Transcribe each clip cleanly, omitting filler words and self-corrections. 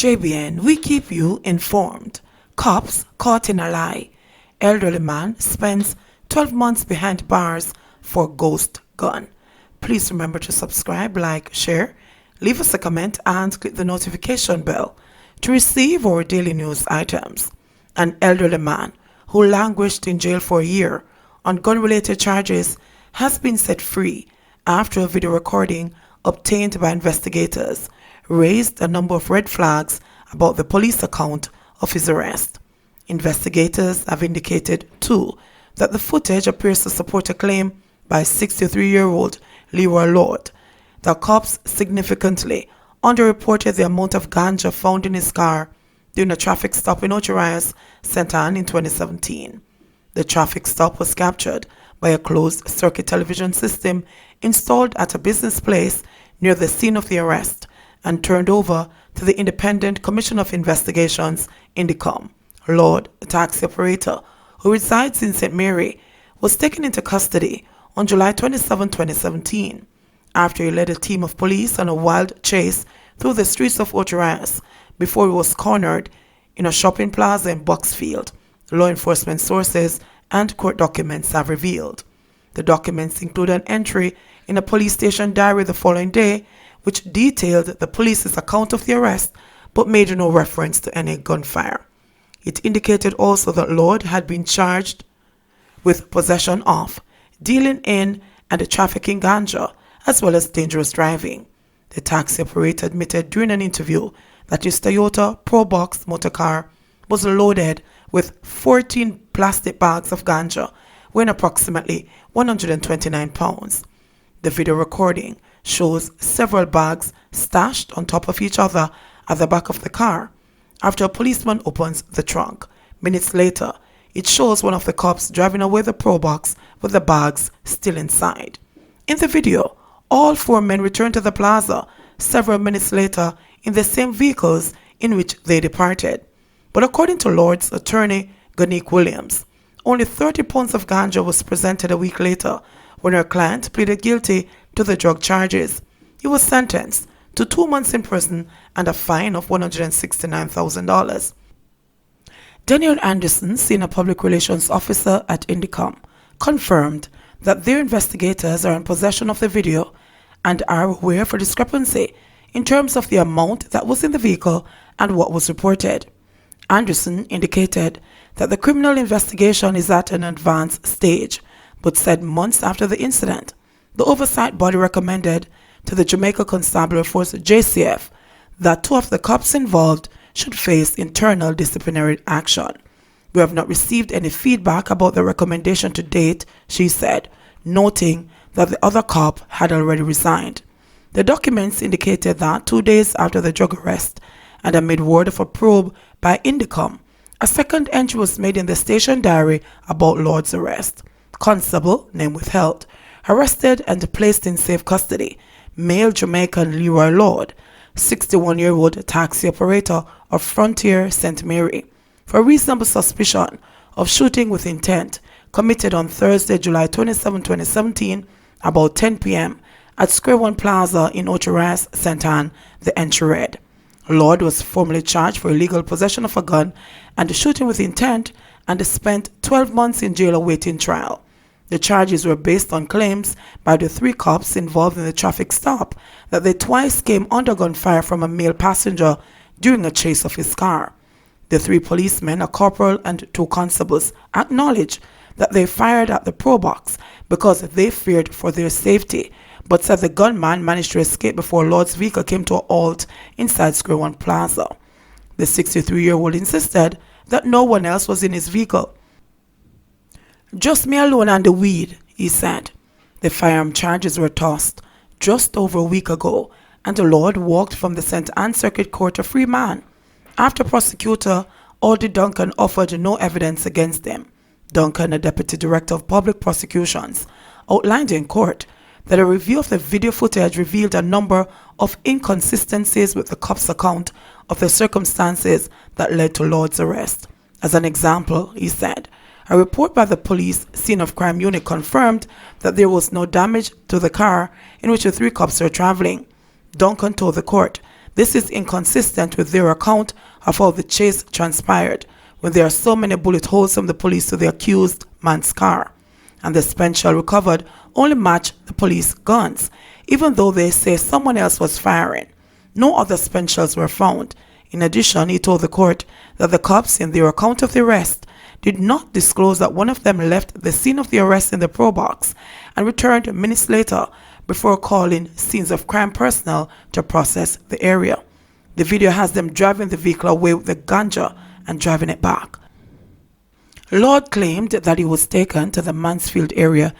JBN, we keep you informed. Cops caught in a lie. Elderly man spends 12 months behind bars for ghost gun. Please remember to subscribe, like, share, leave us a comment and click the notification bell to receive our daily news items. An elderly man who languished in jail for a year on gun-related charges has been set free after a video recording obtained by investigators raised a number of red flags about the police account of his arrest. Investigators have indicated, too, that the footage appears to support a claim by 63-year-old Leroy Lord. The cops significantly underreported the amount of ganja found in his car during a traffic stop in Ocharias, St. Anne in 2017. The traffic stop was captured by a closed-circuit television system installed at a business place near the scene of the arrest and turned over to the Independent Commission of Investigations, INDICOM. Lord, a taxi operator who resides in St. Mary, was taken into custody on July 27, 2017, after he led a team of police on a wild chase through the streets of Ocharias before he was cornered in a shopping plaza in Boxfield, law enforcement sources and court documents have revealed. The documents include an entry in a police station diary the following day, which detailed the police's account of the arrest but made no reference to any gunfire. It indicated also that Lord had been charged with possession of, dealing in, and trafficking ganja, as well as dangerous driving. The taxi operator admitted during an interview that his Toyota Probox motor car was loaded with 14 plastic bags of ganja, weighing approximately 129 pounds. The video recording shows several bags stashed on top of each other at the back of the car. After a policeman opens the trunk, minutes later, it shows one of the cops driving away the Probox with the bags still inside. In the video, all four men return to the plaza several minutes later in the same vehicles in which they departed. But according to Lord's attorney, Ganique Williams, only 30 pounds of ganja was presented a week later when her client pleaded guilty to the drug charges. He was sentenced to 2 months in prison and a fine of $169,000. Daniel Anderson, senior public relations officer at INDICOM, confirmed that their investigators are in possession of the video and are aware of a discrepancy in terms of the amount that was in the vehicle and what was reported. Anderson indicated that the criminal investigation is at an advanced stage, but said months after the incident, the oversight body recommended to the Jamaica Constabulary Force JCF that 2 of the cops involved should face internal disciplinary action. We have not received any feedback about the recommendation to date, she said, noting that the other cop had already resigned. The documents indicated that 2 days after the drug arrest and amid word of a probe by INDICOM, a second entry was made in the station diary about Lord's arrest. Constable, name withheld, arrested and placed in safe custody male Jamaican Leroy Lord, 61-year-old taxi operator of Frontier St. Mary, for reasonable suspicion of shooting with intent committed on Thursday, July 27, 2017, about 10 p.m. at Square One Plaza in Ocharias, St. Anne, the entry read. Lord was formally charged for illegal possession of a gun and shooting with intent and spent 12 months in jail awaiting trial. The charges were based on claims by the 3 cops involved in the traffic stop that they twice came under gunfire from a male passenger during a chase of his car. The 3 policemen, a corporal and 2 constables, acknowledged that they fired at the Probox because they feared for their safety, but said the gunman managed to escape before Lord's vehicle came to a halt inside Square One Plaza. The 63-year-old insisted that no one else was in his vehicle. "Just me alone and the weed," he said. The firearm charges were tossed just over a week ago, and the Lord walked from the St. Anne Circuit Court a free man after prosecutor Aldi Duncan offered no evidence against him. Duncan, a deputy director of public prosecutions, outlined in court that a review of the video footage revealed a number of inconsistencies with the cops' account of the circumstances that led to Lord's arrest. As an example, he said, a report by the police scene of crime unit confirmed that there was no damage to the car in which the 3 cops were traveling. Duncan told the court This is inconsistent with their account of how the chase transpired, when there are so many bullet holes from the police to the accused man's car, and the spent shell recovered only match the police guns, even though they say someone else was firing. No other spent shells were found. In addition, he told the court that the cops, in their account of the arrest, did not disclose that one of them left the scene of the arrest in the pro box and returned minutes later before calling scenes of crime personnel to process the area. The video has them driving the vehicle away with the ganja and driving it back. Lord claimed that he was taken to the Mansfield area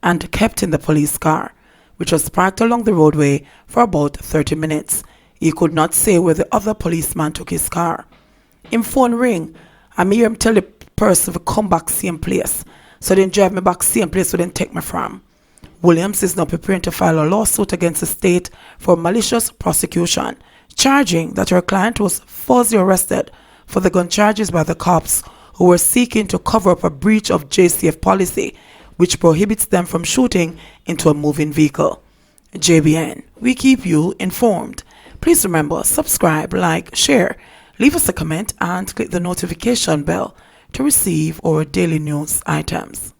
and kept in the police car, which was parked along the roadway for about 30 minutes. He could not say where the other policeman took his car. Him phone ring, and me hear him tell the person to come back same place. So then drive me back same place where then take me from. Williams is now preparing to file a lawsuit against the state for malicious prosecution, charging that her client was falsely arrested for the gun charges by the cops who were seeking to cover up a breach of JCF policy, which prohibits them from shooting into a moving vehicle. JBN, we keep you informed. Please remember, subscribe, like, share, leave us a comment, and click the notification bell to receive our daily news items.